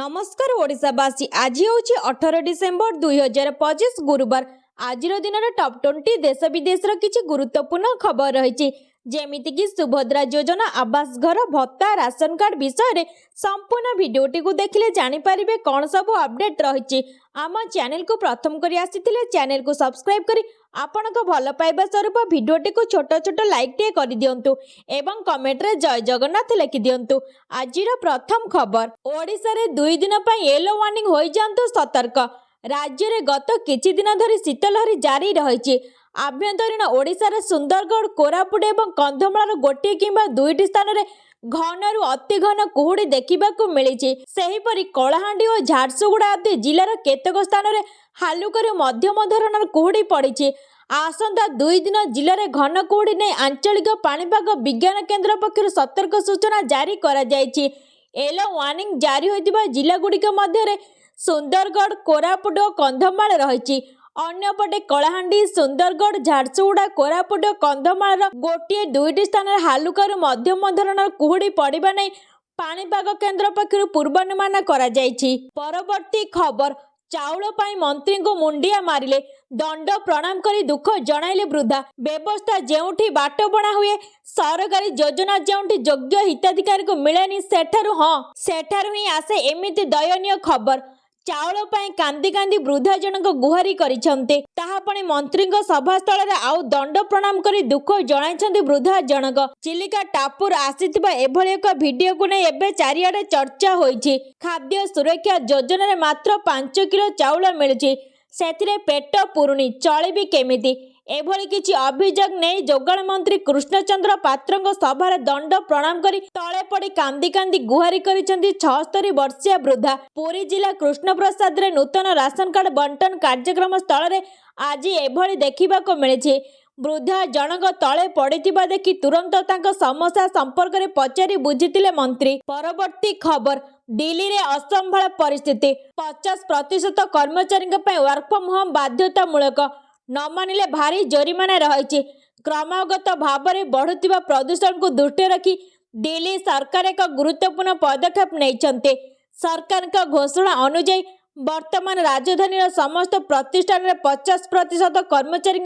नमस्कार ओडिशावासी। आज हूँ 18 डिसेम्बर 2025 गुरुवार। आज दिन टॉप 20 देश विदेश किसी गुरुत्वपूर्ण खबर रही जेमितिक सुभद्रा योजना, आवास घर, भत्ता, राशन कार्ड विषय में संपूर्ण भिडटी को देखिले जानीपारे कौन सब अपडेट रही। आम चैनल को प्रथम कर आसी चैनल को सब्सक्राइब करी आपण भल पाइबा स्वरूप भिडटी को छोट छोट लाइक टे कर दिंतु एवं कमेंट रे जय जगन्नाथ लिखि दिंतु। आज प्रथम खबर, ओडिशा रे 2 दिन येलो वार्निंग हो जातु सतर्क। राज्य में गत किछि दिन धरी शीतलहरी जारी रही। आभ्यंतरीण ओडिशा सुंदरगढ़, कोरापुट और कंधमाल गोटे किंबा 2टी स्थान में घनरु अति घन कुहुड़ी देखा मिली। सेहीपरि कलाहांडी और झारसुगुड़ा आदि जिलार केतक स्थान में हालुकरू मध्यम धरणर कुहुड़ी पड़ी। आसंता 2 दिन जिले में घन कुहुड़ी नहीं आंचलिक पाणीपाग विज्ञान केन्द्र पक्षर सतर्क सूचना जारी करा जायछि। येलो वार्निंग जारी होइतिबा जिलागुड़िक मध्य सुंदरगढ़, कोरापुट और कंधमाल रही। अन्यपटे कलाहांडी, सुंदरगढ़, झारसुगुड़ा, कोरापुट और कंधमाल गोटे 2टी स्थान में हालुकरू मध्यम धरणर कुहुड़ी पड़िबा नहीं पाणीपाग केन्द्र पक्षर पूर्वानुमान करा जायछि। परवर्ती खबर, चाउल पाई मंत्री को मुंडिया मारिले, दंड प्रणाम करी दुख जणाइले वृद्धा। व्यवस्था जेउठी बाट बना हुए, सरकारी योजना जेउठी योग्य हिताधिकारी को मिलेनी सेठारु ही आसे एमिति दयनीय खबर। चाउल पाई कांदी कांदी वृद्धा जनक गुहारी करिसंते, ताहा पणे मंत्री सभास्थल रे आउ दंड प्रणाम करी दुख जणाइछंती वृद्धा जनक। चिलिका टापुर आसीथिबा एभଳି एक वीडियो को नै एबे चारिआडे चर्चा होईछि। खाद्य सुरक्षा योजना रे मात्र 5 किलो चाउल मिलुछि, सेथिरे पेट पुरुनी, चलिबि केमिति? एभଳି किछि अभियोग नै जोगाण मंत्री कृष्णचंद्र पात्रଙ୍କ सभारे दंड प्रणाम करी तळे पड़ी कांदी कांदी गुहारी करिसंती 76 वर्षीय वृद्धा। पुरी जिला कृष्णप्रसाद रे नूतन राशन कार्ड बंटन कार्यक्रम स्थल रे आज एभଳି देखिबाको मिलिछि। वृद्धा जनक तळे पड़िथिबा देखि तुरंत तांको समस्या संपर्क रे पचारि बुझिथिले मंत्री। परवर्ती खबर, दिल्ली रे असंभाळ परिस्थिति, 50% कर्मचारी वर्क फ्रॉम होम बाध्यतामूलक, न मानिले भारी जरिमाना रही। क्रमागत भाव में बढ़ुवा प्रदूषण को दृष्टि रखी दिल्ली सरकार एक गुरुत्वपूर्ण पदक्षेप नहीं। सरकार का घोषणा अनुଯାयी वर्तमान राजधानी समस्त प्रतिष्ठान में 50% कर्मचारी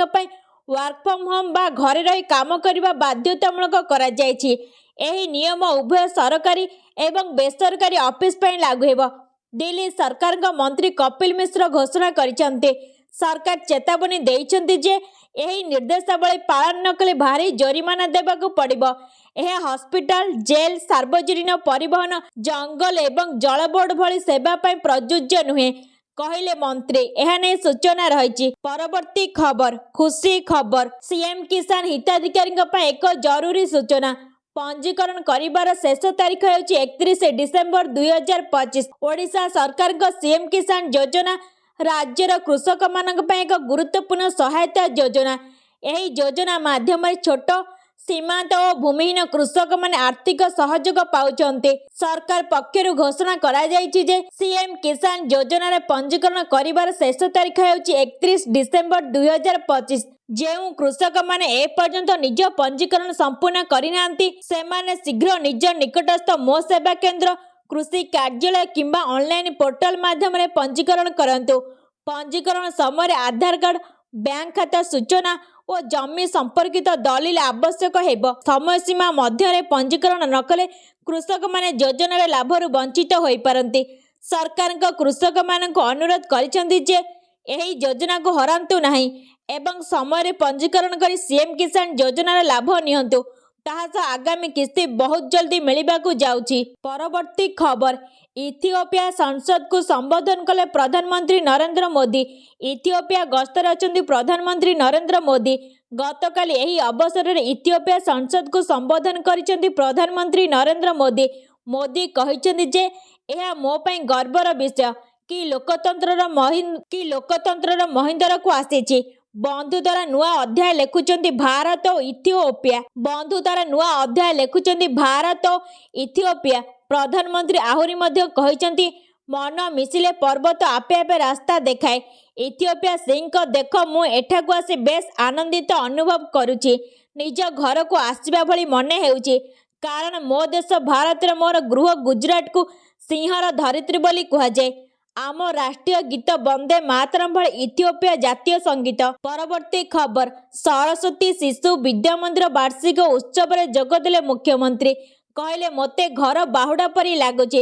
वर्क फ्रॉम होम बा घरे रही काम करने बाध्यतामूलक करा जायछि। एही नियम उभय सरकारी एवं बेसरकारी ऑफिस पर लागू हेबो। दिल्ली सरकार का मंत्री कपिल मिश्र घोषणा करिसंते। सरकार चेतावनी देइछन्ति जे एही निर्देशावली पालन न कले भारी जरिमाना देबाकू पड़िबो। यह हॉस्पिटल, जेल, सार्वजनिक परिवहन, जंगल एवं जल बोर्ड भली सेवा पाई प्रযোज्य नुहे कहिले मंत्री। यह नहीं सूचना रही। परवर्ती खबर, खुशी खबर, सीएम किसान हिताधिकारी एक जरूरी सूचना। पंजीकरण करिबार शेष तारीख हेउछि 31 डिसेम्बर 2025। ओडिशा सरकार को सीएम किसान योजना राज्यर कृषक मानक एक गुरुत्वपूर्ण सहायता योजना। यही योजना माध्यम छोट सीमांत और भूमिहीन कृषक माने आर्थिक सहयोग पाउछन्ते। सरकार पक्षरु घोषणा करा जायछि जे सीएम किसान योजना रे पंजीकरण करिबार शेष तारीख हेउछि 31 डिसेम्बर 2025। जेउ कृषक माने ए पर्यंत निज पंजीकरण संपूर्ण करिनांती सेमाने शीघ्र निज निकटस्थ मो सेवा केंद्र, कृषि कार्यालय किंबा ऑनलाइन पोर्टल माध्यम रे पंजीकरण करंतु। पंजीकरण समय आधार कार्ड, बैंक खाता सूचना और जमी संपर्कित दलिल आवश्यक हेबो। समय सीमा मध्य पंजीकरण न कले कृषक माने योजना रे लाभरु वंचित होई पारंती। सरकार को कृषक मानक अनुरोध करिसंती जे एही योजना को हरांतु नाही एवं समय पंजीकरण करी सीएम किसान योजना रे लाभ नियंतु। ताहा आगामी किस्ती बहुत जल्दी मिलवाकू जाउछि। परवर्ती खबर, इथियोपिया संसद को संबोधन कले प्रधानमंत्री नरेंद्र मोदी। इथियोपिया गस्तर अछंती प्रधानमंत्री नरेंद्र मोदी। गतकाली एही अवसर में इथियोपिया संसद को संबोधन करिसेंती प्रधानमंत्री नरेंद्र मोदी। मोदी कहिसेंती जे एहा मो पई गर्वर विषय कि लोकतंत्रर महिंदर को आसीछि। बंधु द्वारा नुआ अध्याय लेखुचंती भारत और इथियोपिया। बंधु द्वारा नुआ अध्याय लेखुचंती भारत और इथियोपिया। प्रधानमंत्री आहुरी मध्य कहिसंती मन मिसिले पर्वत आपे आपे रास्ता देखाए। इथियोपिया सिंह को देख मु एठाकू आसी बेस आनंदित अनुभव करुछि। निज घर को आसीबा भली मने हेउछि कारण मो देश भारत मोर गृह गुजरात को सिंहर धरित्री बोली कुहाଯାଏ। आम राष्ट्रीय गीत वंदे मातरम भଳି इथिओपिया जातीय संगीत। परवर्ती खबर सरस्वती शिशु विद्या मंदिर वार्षिक उत्सव में जोगदेले मुख्यमंत्री कहले मते घर बाहुडा परी लगुच।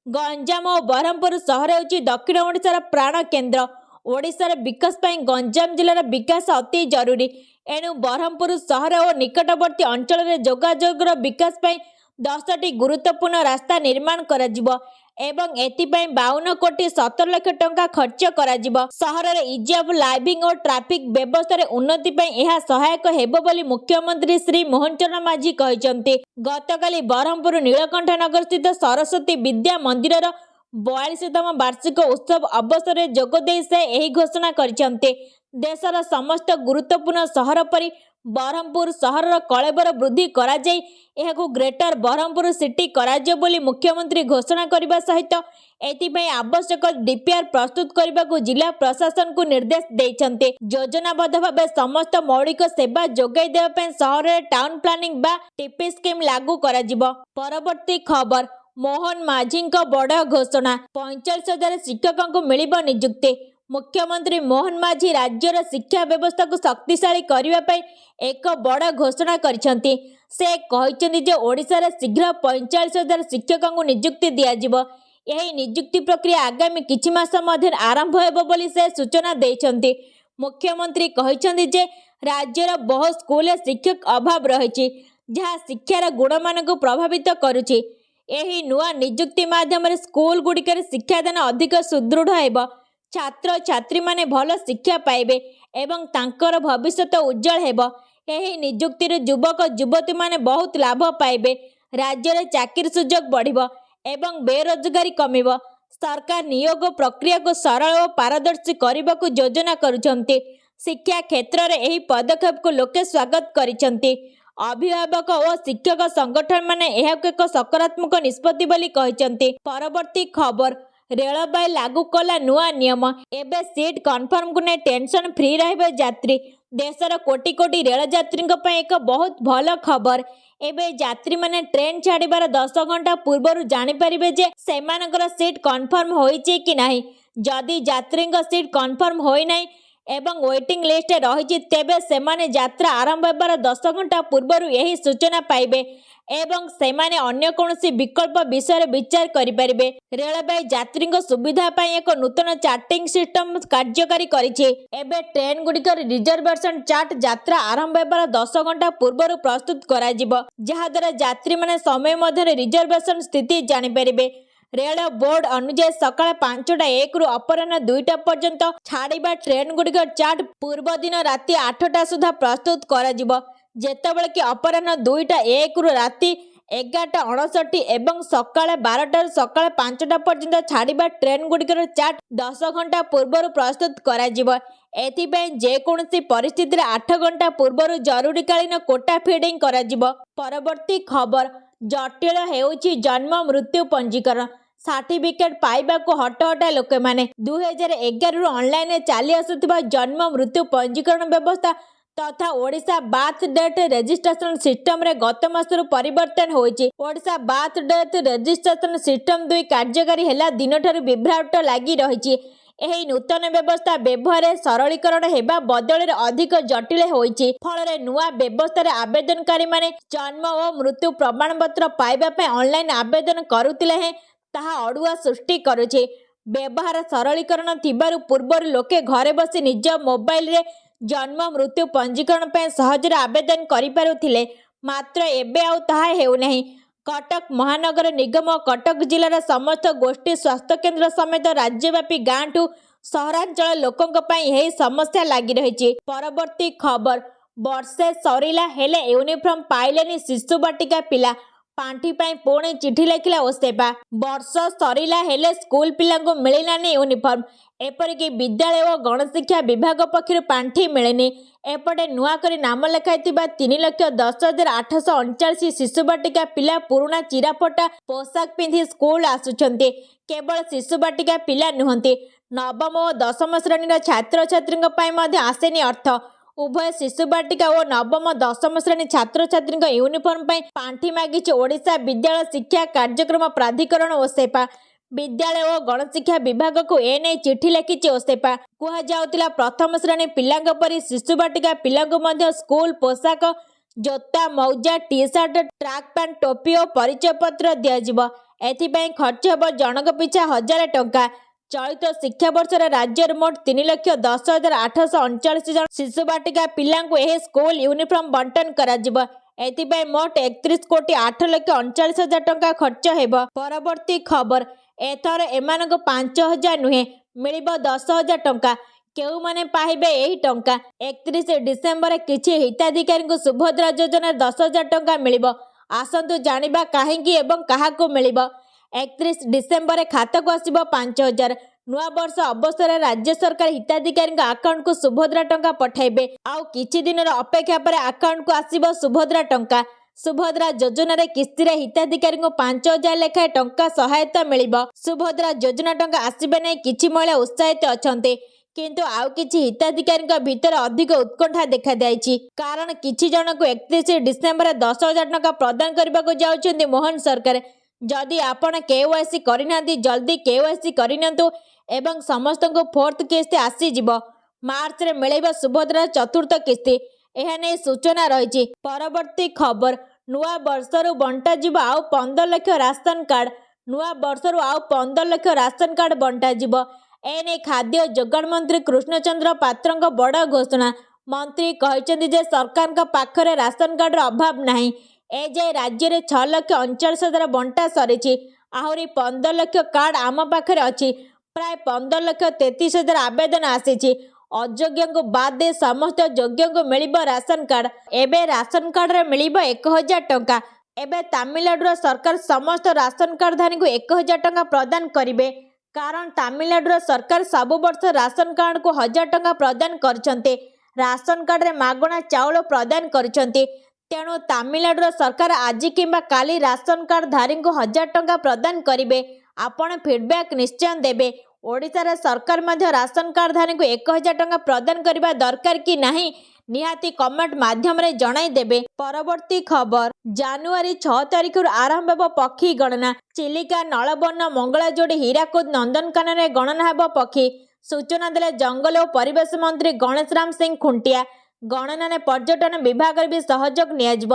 गंजाम और ब्रह्मपुर सहर होची दक्षिण ओडिशार प्राण केन्द्र। ओडिशार विकास पाई गंजाम जिलार विकास अति जरूरी। एणु ब्रह्मपुर सहर और निकटवर्ती अंचल में जोगाजोगर विकास पाई 10टी गुरुत्वपूर्ण रास्ता निर्माण कराजिबो एवं एथिपाई 52 कोटी 17 लाख टंका खर्च कराजिबो। सहर रे इज ऑफ लाइविंग और ट्रैफिक व्यवस्था रे उन्नति पाई यह सहायक हेबो बोली मुख्यमंत्री श्री मोहन चरण माझी कहिसंती। गतकाली ब्रह्मपुर नीलकंठ नगर स्थित सरस्वती विद्या मंदिर 42तम वार्षिक उत्सव अवसर में जोगदे से यही घोषणा करिसंती। देशर समस्त गुरुत्वपूर्ण सहर परी ब्रह्मपुर सहर कलेबर वृद्धि करा जाई एहाकु ग्रेटर ब्रह्मपुर सिटी कराजियो बोली मुख्यमंत्री घोषणा करने सहित एथिपाई आवश्यक डीपीआर प्रस्तुत करने को जिला प्रशासन को निर्देश देइछन्ते। योजनाबद्ध भाव समस्त मौलिक सेवा जोगाई देवा सहर में टाउन प्लानिंग बा टीपी स्कीम लागू कराजिबो। परवर्ती खबर मोहन माझी बड़ घोषणा 45,000 शिक्षकों को मिलिबो नियुक्ति। मुख्यमंत्री मोहन माझी राज्यर शिक्षा व्यवस्था को शक्तिशाली करने एक बड़ घोषणा करिसंती। से कहिसंती जे ओडिशा रे शीघ्र 45,000 शिक्षकों को नियुक्ति दियाजिबो। यही नियुक्ति प्रक्रिया आगामी किछि मास मध्य आरंभ हेबो बोली से सूचना देइछंती। मुख्यमंत्री कहिसंती जे राज्यर बहु स्कूल शिक्षक अभाव रहिछि जहाँ शिक्षार गुणमान को प्रभावित करुछि। यही नुआ नियुक्ति माध्यम स्कूल गुड़िकर शिक्षादान अधिक सुदृढ़ हेबो। छात्र छात्री माने भल शिक्षा पाइबे एवं तांकर भविष्यत उज्जवल हेबो। यही नियुक्ति युवक युवती माने बहुत लाभ पाइबे। राज्य में चाकरी सुजोग बढ़िबो एवं बेरोजगारी कमिबो। सरकार नियोग प्रक्रिया को सरल और पारदर्शी करने को योजना करुछंती। शिक्षा क्षेत्र में यही पदक्षेप को लोके स्वागत करिसंती। अभिभावक और शिक्षक संगठन माने एहाको एक सकारात्मक निष्पत्ति बोली कहिसंती। परवर्ती खबर रेलवे लागू कला नुआ नियम एबे सीट कन्फर्म को ने टेंशन फ्री रहिबे यात्री। देशर कोटी कोटी रेल यात्री एक बहुत भल खबर। एबे यात्री माने ट्रेन छाड़िबार 10 घंटा पूर्व जानीपारे जे सेमानकर सीट कन्फर्म होइछि कि नाही। जदि यात्री सीट कन्फर्म होई नाही एवं वेटिंग लिस्ट रही तेबे सेमाने यात्रा आरंभ होबार 10 घंटा पूर्व यही सूचना पाइबे एवं सेमाने अन्य कौनसी विकल्प विषय विचार करिपारिबे। रेलवे यात्री सुविधा पाई एक नूतन चार्टिंग सिस्टम कार्यकारी करिछि। एबे ट्रेन गुड़िकर रिजर्वेशन चार्ट यात्रा आरंभ होबार 10 घंटा पूर्व प्रस्तुत कराजिबो जहाँ द्वारा यात्री माने समय मध्य रिजर्वेशन स्थिति जानिपारिबे। रेल बोर्ड अनुसार सकाळ 5:01 रु अपराह्न 2टा पर्यंत छाड़िबा ट्रेन गुड़िकर चार्ट पूर्व दिन राति 8टा सुधा प्रस्तुत कराजिबो जेतेबेले कि अपराह्न 2:01 रु राति 11:59 एवं सकाळ 12टा रु सकाळ 5टा पर्यंत छाड़िबा ट्रेन गुड़िकर चार्ट 10 घंटा पूर्व प्रस्तुत कराजिबो। एथिपाई जेकोसी परिस्थिति 8 घंटा पूर्व जरूरीकालीन कोटा फिडिंग कराजिबो। परवर्ती खबर जटिल हेउछि जन्म मृत्यु पंजीकरण। सर्टिफिकेट पाइबा को हटहटा लोक मैंने 2011 रु ऑनलाइन चली आसुथिबा जन्म मृत्यु पंजीकरण व्यवस्था तथा Odisha birth death registration system रे गत मासरु परिवर्तन होइछि। Odisha birth death registration system 2 कार्यकारी हेला दिनठारु विभ्राट लागि रहिछि। एही नूतन व्यवस्था व्यवहार सरलीकरण हेबा बदल अधिक जटिल होइछि। फल नुआ व्यवस्था आवेदनकारी माने जन्म और मृत्यु प्रमाणपत्र पाइबा पे ऑनलाइन आवेदन करुतिले हैं ताहा अड़ुआ सृष्टि करुछि। व्यवहार सरलीकरण थिबारु पूर्वर लोके घरे बसी निज मोबाइल रे जन्म मृत्यु पंजीकरण पे सहजरे आवेदन करि पारुथिले मात्र एबे आउ ताहा हेउ नाही। कटक महानगर निगम कटक जिलार समस्त गोष्ठी स्वास्थ्य केन्द्र समेत राज्यव्यापी गाँ ठू सहरांचल लोकों पई यही समस्या लगी रही। परवर्ती खबर वर्षे सरिला हेले यूनिफॉर्म पाइलेनी शिशु बाटिका पिला पांठी पाई पुणी चिठी लिखिला ओसेपा। वर्ष सरिला हेले स्कूल पिला को मिललानी यूनिफॉर्म एपरिक विद्यालय और गणशिक्षा विभाग पक्षर पांठी मिलेनी। एपटे नुआ करी नाम लेखाई 3,10,839 शिशु बाटिका पिला पुराणा चिराफटा पोशाक पिंधि स्कूल आसुछन्ते। केवल शिशु बाटिका पिला नुहंती नवम और दशम श्रेणीर छात्र छात्री आसेनी अर्थ। उभय शिशु बाटिका और नवम दशम श्रेणी छात्र छात्री यूनिफॉर्म पांठी मागिछि ओडिशा विद्यालय शिक्षा कार्यक्रम प्राधिकरण ओसेपा। विद्यालय और गणशिक्षा विभाग को एने चिठी लिखिछि ओसेपा। कुहाଯାउतिला प्रथम श्रेणी पिलांग परी शिशु बाटिका पिलांगु मध्य स्कूल पोशाक जोता मौजा टी सर्ट ट्रैक पैंट टोपी और परिचय पत्र दियाजिब। एथिपाई खर्च हेब जनक पिछा 1000 टंका। चलित शिक्षा वर्ष राज्य मोट 3,10,839 जन शिशु बाटिका पिलांगु एही स्कूल यूनिफॉर्म बंटन कराजिब। एथिपाई मोट 31,38,39,000 टंका खर्च हेब। परवर्ती खबर एथर एमानक 5,000 नुहे मिलिब 10,000 टंका। केउ माने पाइबे एही टंका। 31 डिसेम्बर किछि हिताधिकारी को सुभद्रा योजना 10,000 टंका मिलिब। आसंतु जानिबा काहेकि एवं काहाको मिलिब। 31 डिसेम्बर खाता को आसिब 5,000। नुआ वर्ष अवसर राज्य सरकार हिताधिकारी अकाउंट को सुभद्रा टंका पठाइबे। आउ किछि दिन अपेक्षा पर अकाउंट को आसिब सुभद्रा टंका। सुभद्रा योजना रे किस्ती रे हिताधिकारी को 5,000 लेखाएं टंका सहायता मिलिब। सुभद्रा योजना टंका आसिबे नै किछि महिला उत्साहित अछन्ते, किंतु आउ किछि हिताधिकारी भितर अधिक उत्कंठा देखा दियाछि। कारण किछि जन को 31 डिसेम्बर 10,000 टंका प्रदान करबा को जाउछन्ते मोहन सरकार। जदि आपण केवाईसी करिनांती जल्दी केवाईसी करिनंतु एवं समस्त को फोर्थ किस्ती आसी जिवो। मार्च रे मिलेबा सुभद्रा चतुर्थ किस्ती। एहा नै सूचना रहिछि। परवर्ती खबर नुआ वर्षरु बंटा जिवो आउ 15 लाख राशन कार्ड। नुआ वर्षरु आउ 15 लाख राशन कार्ड बंटा जिवो। एने खाद्य जोगाण मंत्री कृष्णचंद्र पात्रଙ୍କ बड़ घोषणा। मंत्री कहिसेंति जे सरकार का पाखरे राशन कार्ड रो अभाव नाही। ए जे राज्य रे 6,39,000 बंटा सरिछि। आहुरी 15 लाख कार्ड आम पाखरे अछि। प्राय 15,33,000 आवेदन आसीछि। अयोग्य को बाद दे समस्त योग्य को मिलिबो राशन कार्ड। एबे राशन कार्ड रे मिलिबो 1,000 टंका। एबे तमिलनाडु सरकार समस्त राशन कार्डधारी को 1,000 टंका प्रदान करिवे। कारण तमिलनाडु सरकार सब वर्ष राशन कार्ड को 1,000 टंका प्रदान करछन्ते। राशन कार्ड रे मागणा चाउल प्रदान करछन्ते। तेणु तमिलनाडु सरकार आज किंबा काली राशन कार्ड धारी को 1,000 टंका प्रदान करिवे। आपण फीडबैक निश्चय देबे। ओडिशा सरकार मध्य राशन कार्ड धारी को 1,000 टंका प्रदान करबा दरकार कि नाही निहाती कमेंट माध्यम रे जणाई देबे। परवर्ती खबर जनवरी 6 तारिख आरंभ हेब पक्षी गणना। चिलिका नलबन मंगलाजोड़ी हीराकुद नंदनकानन रे गणना हेब पक्षी। सूचना देले जंगल और परिवेश मंत्री गणेश राम सिंह खुंटिया। गणना ने पर्यटन विभाग भी सहयोग नियाजिब।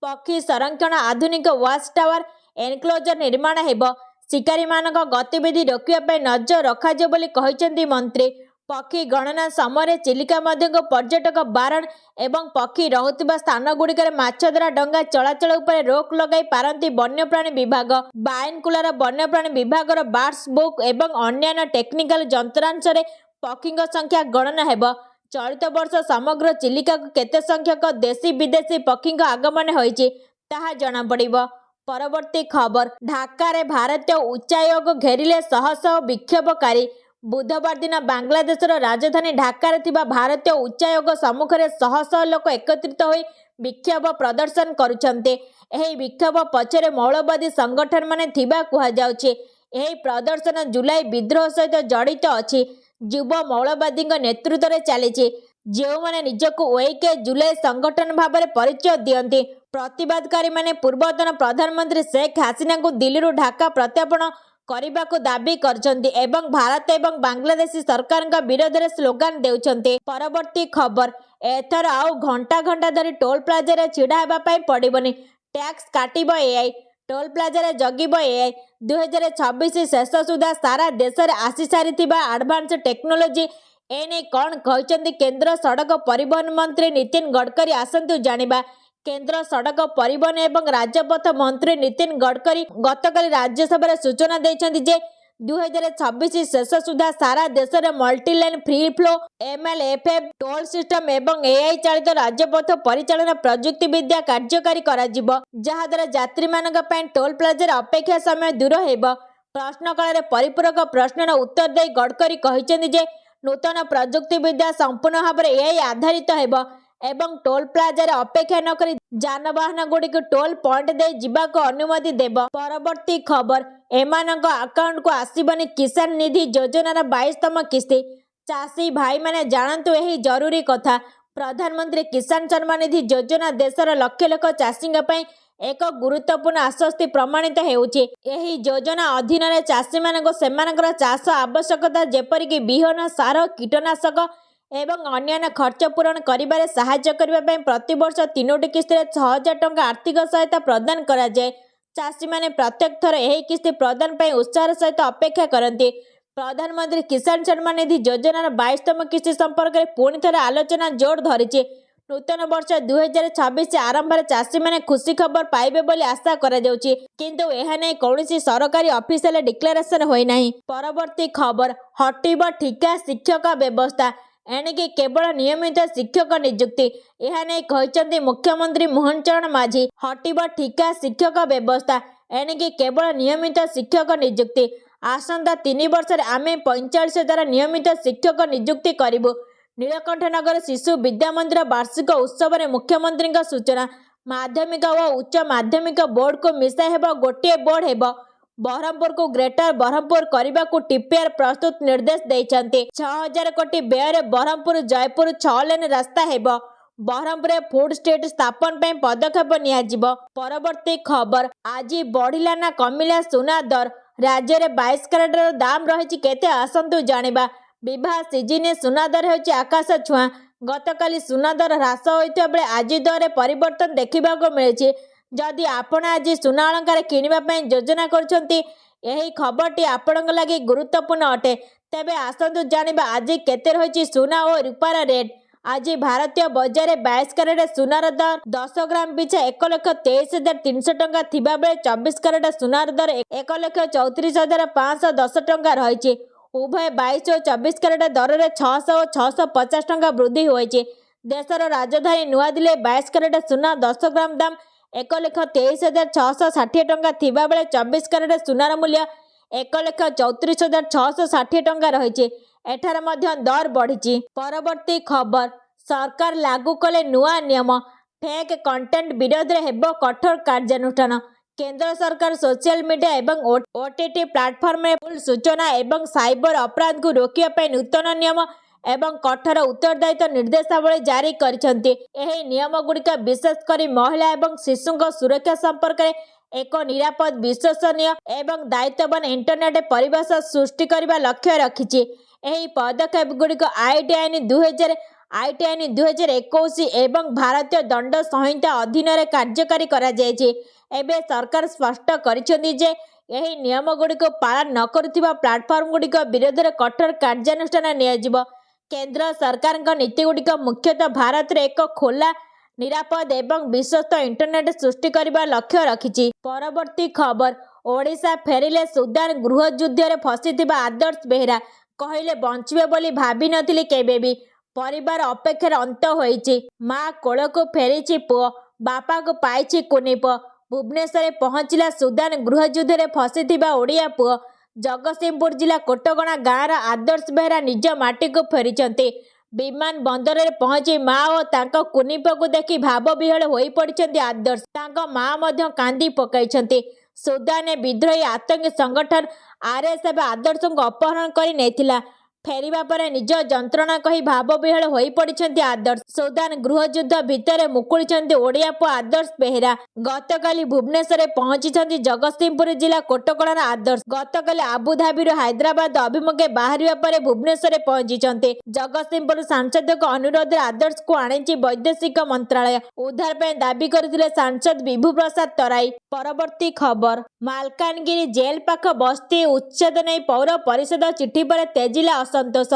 पक्षी संरक्षण आधुनिक वाच टावर एनक्लोजर निर्माण हेब। शिकारी मानक गतिविधि रोकिया पे नजर रखाजिब बोली कहिसेंति मंत्री। पक्षी गणना समय चिलिका मध्य पर्यटक बारण एवं पक्षी रहुतिबा स्थान गुड़िकर माछधरा डंगा चलाचल उपर रोक लगाई पारंती वन्यप्राणी विभाग। बाइनकुलार वन्यप्राणी विभाग बार्ड्स बुक एवं अन्य टेक्निकल जंत्रांश रे पक्षी संख्या गणना हेब। चलित वर्ष समग्र चिलिका केते संख्यक देशी विदेशी पक्षी आगमन होइछि ताहा जना पड़िबो। परवर्ती खबर ढाका रे भारतीय उच्चायोग घेरिले शह शह विक्षोभकारी। बुधवार दिन बांग्लादेश राजधानी ढाका रे थिबा भारतीय उच्चायोग सम्मुखरे शह शह लोक एकत्रित होई विक्षोभ प्रदर्शन करुछन्ते। एही विक्षोभ पछरे मौलवादी संगठन माने थिबा कुहा जाउछि। एही प्रदर्शन जुलाई विद्रोह सहित जड़ित अछि। युव मौलवादी नेतृत्व रे चलिछि, जो माने निजको ओके जुलाई संगठन भाव परिचय दियंती। प्रतिवादकारी माने पूर्वतन प्रधानमंत्री शेख हसीना को दिल्ली ढाका प्रत्यार्पण करने को दाबी करछन्ती एवं भारत एवं बांग्लादेशी सरकार विरोध में स्लोगान देउछन्ती। परवर्ती खबर एथर आउ घंटा घंटा धरी टोल प्लाजा रे छिड़ा हेबा पई पड़िबनी। टैक्स काटिबो एआई। टोल प्लाजा रे जगिबो एआई। 2026 शेष सुधा सारा देश रे आसी सारिथिबा एडवांस टेक्नोलोजी एने कौन कहते केंद्र सड़क परिवहन मंत्री नितिन गडकरी। आसंतु जानिबा। केंद्र सड़क परिवहन एवं राजपथ मंत्री नितिन गडकरी गतकाली राज्यसभा सूचना देइछन्ति जे 2026 शेष सुधा सारा देश में multilane free flow MLFF toll system एवं एआई चालित राजपथ परिचालन प्रजुक्ति विद्या कार्यकारी कराजिबो, जहा द्वारा यात्री मानक पय टोल प्लाजा अपेक्षा समय दूर हेबो। प्रश्नकाल रे परिपूरक प्रश्नर उत्तर दे गडकरी कहिसेंति जे नूतन प्रजुक्ति विद्या संपूर्ण भाव में एआई आधारित हेबो एवं टोल प्लाजा रे अपेक्षा न करी जानवाहन गुड़ी को टोल पॉइंट दे जिबा को अनुमति देबो। परवर्ती खबर एमानक अकाउंट को आसीबनी किसान निधि योजनार 22तम किस्ती। चाषी भाई माने जानतु एही जरूरी कथा। प्रधानमंत्री किसान सम्मान निधि योजना देशर लक्ष लक्ष चाषी एक गुरुत्वपूर्ण आश्वस्ति प्रमाणित हेउछि। एही योजना अधीन चाषी मानक सेमानकर चाष आवश्यकता जेपरिक बिहन सार कीटनाशक एवं अन्य खर्च पूरण करिबारे सहाय्य करिबा पई प्रतिवर्ष 3टी किस्ती 6,000 टंका आर्थिक सहायता प्रदान करा जाए। चाषी माने प्रत्येक थर एही किस्ती प्रदान पई उत्साह सहित अपेक्षा करती। प्रधानमंत्री किसान सम्मान निधि योजनार 22तम किस्ती संपर्क में पुणी थे आलोचना जोर धरी। नूतन वर्ष 2026 आरंभ चाषी मैंने खुशी खबर पाइबे बोली आशा करा जाउछि, किंतु एहा नै कौनसी सरकारी ऑफिशियल डिक्लेरेशन होई नाही। परवर्ती खबर हटिब ठिका शिक्षक व्यवस्था एणिकी केवल नियमित शिक्षक नियुक्ति यह नहीं कहते मुख्यमंत्री मोहन चरण माझी। हटिब ठिका शिक्षक व्यवस्था एणिकी केवल नियमित शिक्षक नियुक्ति आसंता 3 वर्ष आमे 45,000 नियमित शिक्षक नियुक्ति करिबु। नीलकंठनगर शिशु विद्या मंदिर वार्षिक उत्सव में मुख्यमंत्री सूचना। माध्यमिक और उच्च माध्यमिक बोर्ड को मिसाई हेब गोटे बोर्ड हेब। बरहमपुर को ग्रेटर बरहमपुर करने को टीपीआर प्रस्तुत निर्देश देते। 6,000 कोटी व्यय बरहमपुर जयपुर 6 लेन रास्ता हेब। बरहमपुर फूड स्टेट स्थापन पर पदक्षेप नियाजिब। परवर्ती खबर आज बढ़िला ना कमिला सुना दर राज्य में 22 कैरेटर दाम रही केते आसंतु जानिबा। विवाह सीजन सुना दर होची आकाश छुआ। गतकाली सुना दर ह्रास होइता बेले आज दर परिवर्तन देखा मिली। जदि आपण आज सुना अलंकार किनिबा पई योजना करछंती एही खबरटी आपणक लागि गुरुत्वपूर्ण अटे। तेबे आसंतु जानिबा आज केते रहिछि सुना और रूपार रेट। आज भारतीय बजार 22 कैरेट सुनार दर 10 ग्राम पिछा 1,23,300 टंका थिबा बेले 24 कैरेट सुनार दर 1,34,510 टंका रहिछि। उभय 22 और 24 कैरेट दर में 600 और 650 टंका वृद्धि होइछि। देशर राजधानी नुआदिल्ली 22 कैरेट सुना 10 ग्राम दाम 1,23,660 टंका थिबा बेले 24 कैरेट सुनार मूल्य 1,34,660 टंका रहिछि। एठार मध्य दर बढ़िछि। परवर्ती खबर सरकार लागू कले नुआ नियम फेक कंटेंट विरोध में हेब कठोर कार्यानुष्ठान। केंद्र सरकार सोशल मीडिया एवं ओटीटी प्लाटफर्म में भूल सूचना एवं साइबर अपराध को रोकने नूतन नियम एवं कठोर उत्तरदायित्व निर्देशावली जारी करिसेंति। एही नियम गुड़िक विशेषकर महिला एवं शिशुଙ୍କ सुरक्षा संपर्क में एक निरापद विश्वसनीय एवं दायित्ववान इंटरनेट परिवेश सृष्टि करने लक्ष्य रखिछि। एही पदक्षेप गुड़िक आईटी आईन 2021 एवं भारतीय दंड संहिता अधीन में कार्यकारी करा जायछि। एबे सरकार स्पष्ट करिसेंति जे एही नियम गुड़िक पालन न करुथिबा प्लाटफर्म गुड़िक विरोध में कठोर कार्यानुष्ठान नियाजिब। केंद्र सरकार नीति गुड़िक मुख्यतः भारत में एक खोला निरापद एवं विश्वस्त इंटरनेट सृष्टि करने लक्ष्य रखिछि। परवर्ती खबर ओडिशा फेरिले सुदान गृह युद्ध में फसीथिबा आदर्श बेहेरा कहले बंचिबे बोली भाभी नथिले केबेबी। परिवार अपेक्षार अंत होइछि। माँ कोल को फेरिछि पुओ बापा को पाइछि कुनी पुओ। भुवनेश्वर पहुंचला सुदान गृह युद्ध में फसीथिबा ओडिया पुओ। जगतसिंहपुर जिला कोटगणा गाँव आदर्श बेहेरा निज माटी को फेरिचंती। विमान बंदर में पहुंची माँ और तांको कुनीप को देखि भाव विहल होई पड़िछंती आदर्श। तांको माँ मध्य कांदी पकाइछंती। सुदान विद्रोही आतंकी संगठन आरएसएफ आदर्श को अपहरण करि नेथिला। फेरिबा परे निज जंत्रणा कही भाव विहल होई पड़िछंती आदर्श। सुदान गृह युद्ध भितर मुकुलिछंती ओडिया पुओ आदर्श बेहेरा। गतकाली भुवनेश्वर पहुंची जगतसिंहपुर जिला कोटगणा आदर्श। गतकाली आबुधाबी हैदराबाद अभिमुखे बाहरिबा परे भुवनेश्वर पहुंची। जगतसिंहपुर सांसद अनुरोध आदर्श को आनिछि वैदेशिक मंत्रालय। उद्धार पे दाबी करथिले सांसद विभू प्रसाद तराई। परवर्ती खबर मालकानगिरी जेल पाख बस्ती उच्छेद नहीं पौर परिषद चिठी पर तेजिला असंतोष।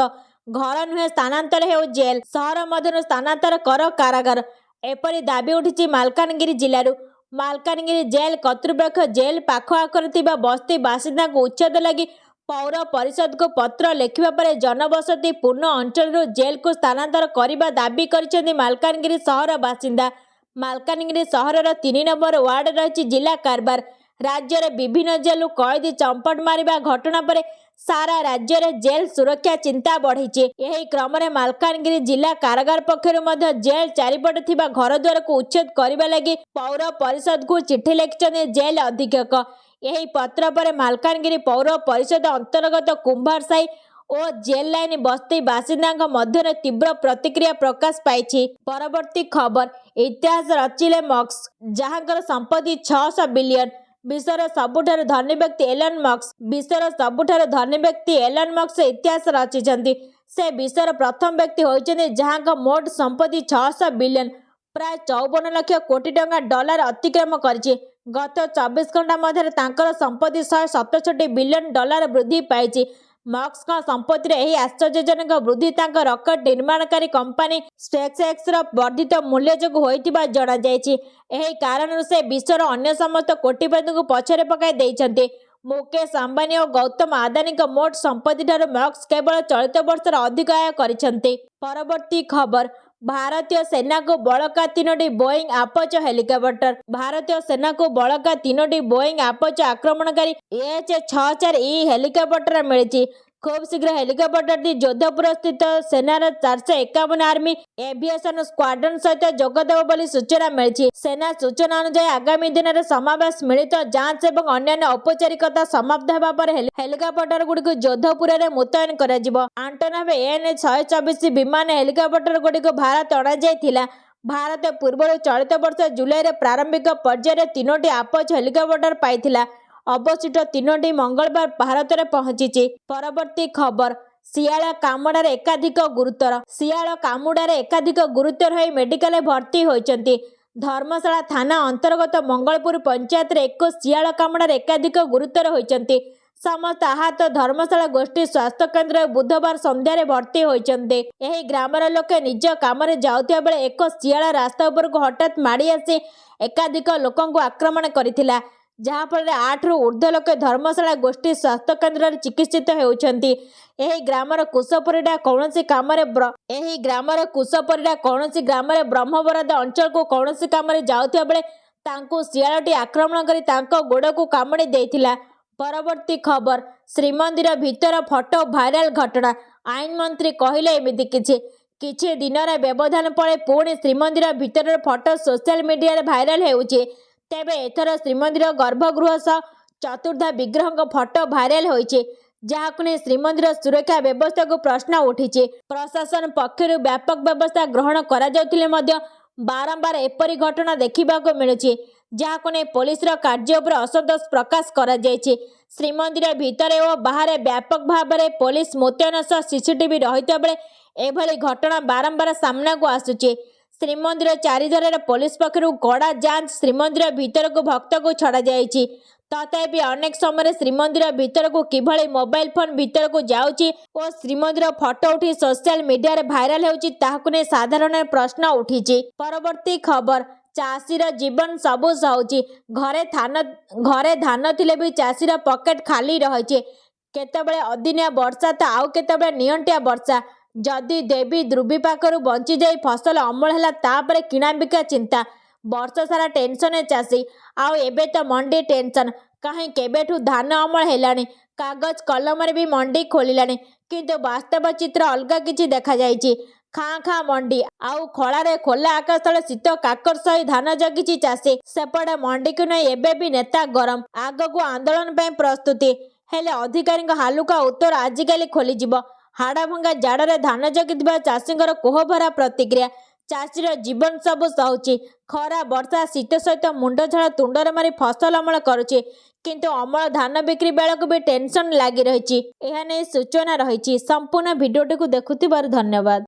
घर नुहे स्थानांतर हो जेल सहर मध्य स्थानांतर कर कारागार एपरी दाबी उठी मालकानगिरी जिलूर। मालकानगिरी जेल कर्तृपक्ष जेल पाख आखर बस्ती बासिंदा को उच्छेद लगी पौर परिषद को पत्र लिखिबा परे जनबसती पूर्ण अंचल जेल को स्थानांतर करने दाबी करिसेंती मालकानगिरी सहर बासिंदा। मालकानगिरी सहर 3 नंबर वार्ड रही जिला कारबार। राज्य में विभिन्न जेलू कैदी चंपट मारिबा घटना पर सारा राज्य में जेल सुरक्षा चिंता बढ़ी। यही क्रम में मालकानगिरी जिला कारागार पक्षर जेल चारिपटे थिबा घर द्वार को उच्छेद करने लगी पौर परिषद को चिठी लिखिछन्ति जेल अधीक्षक। यही पत्र पर मालकानगिरी पौर परिषद अंतर्गत कुंभार साई ଓ ଜେଲ୍ ଲାଇନ୍ ବସ୍ତି ବାସିନ୍ଦାଙ୍କ ମଧ୍ୟରେ ତୀବ୍ର ପ୍ରତିକ୍ରିୟା ପ୍ରକାଶ ପାଇଛି। ପରବର୍ତ୍ତୀ ଖବର, ଇତିହାସ ରଚିଲେ ମସ୍କ, ଯାହାଙ୍କର ସମ୍ପତ୍ତି 600 ବିଲିୟନ। ବିଶ୍ୱର ସବୁଠାରୁ ଧନୀ ବ୍ୟକ୍ତି ଏଲନ୍ ମସ୍କ। ବିଶ୍ୱର ସବୁଠାରୁ ଧନୀ ବ୍ୟକ୍ତି ଏଲନ୍ ମସ୍କ ଇତିହାସ ରଚିଛନ୍ତି। ସେ ବିଶ୍ୱର ପ୍ରଥମ ବ୍ୟକ୍ତି ହୋଇଛନ୍ତି ଯାହାଙ୍କ ମୋଟ ସମ୍ପତ୍ତି 600 ବିଲିୟନ, ପ୍ରାୟ 54 ଲକ୍ଷ କୋଟି ଟଙ୍କା ଡଲାର ଅତିକ୍ରମ କରିଛି। ଗତ 24 ଘଣ୍ଟା ମଧ୍ୟରେ ତାଙ୍କର ସମ୍ପତ୍ତି 167 ବିଲିୟନ ଡଲାର ବୃଦ୍ଧି ପାଇଛି। ମସ୍କଙ୍କ ସମ୍ପତ୍ତିରେ ଏହି ଆଶ୍ଚର୍ଯ୍ୟଜନକ ବୃଦ୍ଧି ତାଙ୍କ ରକେଟ୍ ନିର୍ମାଣକାରୀ କମ୍ପାନୀ ସ୍ପେସ୍ଏକ୍ସର ବର୍ଦ୍ଧିତ ମୂଲ୍ୟ ଯୋଗୁଁ ହୋଇଥିବା ଜଣାଯାଇଛି। ଏହି କାରଣରୁ ସେ ବିଶ୍ୱର ଅନ୍ୟ ସମସ୍ତ କୋଟିପତିଙ୍କୁ ପଛରେ ପକାଇ ଦେଇଛନ୍ତି। ମୁକେଶ ଅମ୍ବାନୀ ଓ ଗୌତମ ଆଦାନୀଙ୍କ ମୋଟ ସମ୍ପତ୍ତିଠାରୁ ମସ୍କ କେବଳ ଚଳିତ ବର୍ଷରେ ଅଧିକ ଆୟ କରିଛନ୍ତି। ପରବର୍ତ୍ତୀ ଖବର, ଭାରତୀୟ ସେନାକୁ ବଳକା 3ଟି ବୋଇଂ ଆପଚ ହେଲିକପ୍ଟର। ଭାରତୀୟ ସେନାକୁ ବଳକା 3ଟି ବୋଇଂ ଆପଚ ଆକ୍ରମଣକାରୀ AH-64E ହେଲିକପ୍ଟର ମିଳିଛି। ଖୁବ୍ ଶୀଘ୍ର ହେଲିକପ୍ଟରଟି ଯୋଧପୁର ସ୍ଥିତ ସେନାର 451 ଆର୍ମି ଏଭିଏସନ୍ ସ୍କ୍ୱାଡ୍ରନ୍ ସହିତ ଯୋଗଦେବ ବୋଲି ସୂଚନା ମିଳିଛି। ସେନା ସୂଚନା ଅନୁଯାୟୀ ଆଗାମୀ ଦିନରେ ସମାବେଶ, ମିଳିତ ଯାଞ୍ଚ ଏବଂ ଅନ୍ୟାନ୍ୟ ଔପଚାରିକତା ସମାପ୍ତ ହେବା ପରେ ହେଲିକପ୍ଟରଗୁଡ଼ିକୁ ଯୋଧପୁରରେ ମୁତୟନ କରାଯିବ। ଆଣ୍ଟୋନଭ AN-124 ବିମାନ ହେଲିକପ୍ଟରଗୁଡ଼ିକୁ ଭାରତ ଅଣାଯାଇଥିଲା। ଭାରତ ପୂର୍ବରୁ ଚଳିତ ବର୍ଷ ଜୁଲାଇର ପ୍ରାରମ୍ଭିକ ପର୍ଯ୍ୟାୟରେ 3ଟି ଆପଚ ହେଲିକପ୍ଟର ପାଇଥିଲା। ଅବଶିଷ୍ଟ 3ଟି ମଙ୍ଗଳବାର ଭାରତରେ ପହଞ୍ଚିଛି। ପରବର୍ତ୍ତୀ ଖବର, ଶିଆଳ କାମୁଡ଼ାରେ ଏକାଧିକ ଗୁରୁତର। ଶିଆଳ କାମୁଡ଼ାରେ ଏକାଧିକ ଗୁରୁତର ହୋଇ ମେଡିକାଲରେ ଭର୍ତ୍ତି ହୋଇଛନ୍ତି। ଧର୍ମଶାଳା ଥାନା ଅନ୍ତର୍ଗତ ମଙ୍ଗଳପୁର ପଞ୍ଚାୟତରେ ଏକ ଶିଆଳ କାମୁଡ଼ାରେ ଏକାଧିକ ଗୁରୁତର ହୋଇଛନ୍ତି। ସମସ୍ତ ଆହତ ଧର୍ମଶାଳା ଗୋଷ୍ଠୀ ସ୍ୱାସ୍ଥ୍ୟକେନ୍ଦ୍ରରେ ବୁଧବାର ସନ୍ଧ୍ୟାରେ ଭର୍ତ୍ତି ହୋଇଛନ୍ତି। ଏହି ଗ୍ରାମର ଲୋକେ ନିଜ କାମରେ ଯାଉଥିବା ବେଳେ ଏକ ଶିଆଳ ରାସ୍ତା ଉପରକୁ ହଠାତ୍ ମାଡ଼ି ଆସି ଏକାଧିକ ଲୋକଙ୍କୁ ଆକ୍ରମଣ କରିଥିଲା, ଯାହାଫଳରେ 8ରୁ ଉର୍ଦ୍ଧ୍ୱ ଲୋକେ ଧର୍ମଶାଳା ଗୋଷ୍ଠୀ ସ୍ୱାସ୍ଥ୍ୟକେନ୍ଦ୍ରରେ ଚିକିତ୍ସିତ ହେଉଛନ୍ତି। ଏହି ଗ୍ରାମର କୁଶପରିଡ଼ା କୌଣସି ଗ୍ରାମରେ ବ୍ରହ୍ମବରାଦ ଅଞ୍ଚଳକୁ କୌଣସି କାମରେ ଯାଉଥିବା ବେଳେ ତାଙ୍କୁ ଶିଆଳଟି ଆକ୍ରମଣ କରି ତାଙ୍କ ଗୋଡ଼କୁ କାମୁଡ଼ି ଦେଇଥିଲା। ପରବର୍ତ୍ତୀ ଖବର, ଶ୍ରୀମନ୍ଦିର ଭିତର ଫଟୋ ଭାଇରାଲ ଘଟଣା। ଆଇନ ମନ୍ତ୍ରୀ କହିଲେ ଏମିତି କିଛି ଦିନର ବ୍ୟବଧାନ ପରେ ପୁଣି ଶ୍ରୀମନ୍ଦିର ଭିତରର ଫଟୋ ସୋସିଆଲ ମିଡିଆରେ ଭାଇରାଲ ହେଉଛି। ତେବେ ଏଥର ଶ୍ରୀମନ୍ଦିର ଗର୍ଭଗୃହ ସହ ଚତୁର୍ଦ୍ଧା ବିଗ୍ରହଙ୍କ ଫଟୋ ଭାଇରାଲ ହୋଇଛି, ଯାହାକୁ ନେଇ ଶ୍ରୀମନ୍ଦିର ସୁରକ୍ଷା ବ୍ୟବସ୍ଥାକୁ ପ୍ରଶ୍ନ ଉଠିଛି। ପ୍ରଶାସନ ପକ୍ଷରୁ ବ୍ୟାପକ ବ୍ୟବସ୍ଥା ଗ୍ରହଣ କରାଯାଉଥିଲେ ମଧ୍ୟ ବାରମ୍ବାର ଏପରି ଘଟଣା ଦେଖିବାକୁ ମିଳୁଛି, ଯାହାକୁ ନେଇ ପୋଲିସର କାର୍ଯ୍ୟ ଉପରେ ଅସନ୍ତୋଷ ପ୍ରକାଶ କରାଯାଇଛି। ଶ୍ରୀମନ୍ଦିର ଭିତରେ ଓ ବାହାରେ ବ୍ୟାପକ ଭାବରେ ପୋଲିସ ମୁତୟନ ସହ ସିସିଟିଭି ରହିଥିବା ବେଳେ ଏଭଳି ଘଟଣା ବାରମ୍ବାର ସାମ୍ନାକୁ ଆସୁଛି। ଶ୍ରୀମନ୍ଦିର ଚାରିଧାରରେ ପୋଲିସ ପକ୍ଷରୁ କଡ଼ା ଯାଞ୍ଚ ଶ୍ରୀମନ୍ଦିର ଭିତରକୁ ଭକ୍ତକୁ ଛଡ଼ାଯାଇଛି। ତଥାପି ଅନେକ ସମୟରେ ଶ୍ରୀମନ୍ଦିର ଭିତରକୁ କିଭଳି ମୋବାଇଲ ଫୋନ ଭିତରକୁ ଯାଉଛି ଓ ଶ୍ରୀମନ୍ଦିର ଫଟୋ ଉଠି ସୋସିଆଲ ମିଡିଆରେ ଭାଇରାଲ ହେଉଛି, ତାହାକୁ ନେଇ ସାଧାରଣ ପ୍ରଶ୍ନ ଉଠିଛି। ପରବର୍ତ୍ତୀ ଖବର, ଚାଷୀର ଜୀବନ ସବୁ ସହୁଛି। ଘରେ ଧାନ ଥିଲେ ବି ଚାଷୀର ପକେଟ ଖାଲି ରହିଛି। କେତେବେଳେ ଅଦିନିଆ ବର୍ଷା ତ ଆଉ କେତେବେଳେ ନିଅଣ୍ଟିଆ ବର୍ଷା। ଯଦି ଦେବୀ ଦୁର୍ବିପାକରୁ ବଞ୍ଚିଯାଇ ଫସଲ ଅମଳ ହେଲା, ତାପରେ କିଣାବିକା ଚିନ୍ତା। ବର୍ଷ ସାରା ଟେନସନରେ ଚାଷୀ। ଆଉ ଏବେ ତ ମଣ୍ଡି ଟେନସନ। କାହିଁ କେବେଠୁ ଧାନ ଅମଳ ହେଲାଣି, କାଗଜ କଲମରେ ବି ମଣ୍ଡି ଖୋଲିଲାଣି, କିନ୍ତୁ ବାସ୍ତବ ଚିତ୍ର ଅଲଗା କିଛି ଦେଖାଯାଇଛି। ଖାଁ ଖାଁ ମଣ୍ଡି, ଆଉ ଖଳାରେ ଖୋଲା ଆକାଶ ତଳେ ଶୀତ କାକର ସହି ଧାନ ଜଗିଛି ଚାଷୀ। ସେପଟେ ମଣ୍ଡିକୁ ନେଇ ଏବେ ବି ନେତା ଗରମ, ଆଗକୁ ଆନ୍ଦୋଳନ ପାଇଁ ପ୍ରସ୍ତୁତି। ହେଲେ ଅଧିକାରୀଙ୍କ ହାଲୁକା ଉତ୍ତର ଆଜିକାଲି ଖୋଲିଯିବ। ହାଡ଼ଭଙ୍ଗା ଜାଡ଼ରେ ଧାନ ଜଗିଥିବା ଚାଷୀଙ୍କର କୋହଭରା ପ୍ରତିକ୍ରିୟା। ଚାଷୀର ଜୀବନ ସବୁ ସହୁଛି। ଖରା, ବର୍ଷା, ଶୀତ ସହିତ ମୁଣ୍ଡ ଝାଳ ତୁଣ୍ଡରେ ମାରି ଫସଲ ଅମଳ କରୁଛି, କିନ୍ତୁ ଅମଳ ଧାନ ବିକ୍ରି ବେଳକୁ ବି ଟେନସନ ଲାଗି ରହିଛି। ଏହା ନେଇ ସୂଚନା ରହିଛି। ସମ୍ପୂର୍ଣ୍ଣ ଭିଡ଼ିଓଟିକୁ ଦେଖୁଥିବାରୁ ଧନ୍ୟବାଦ।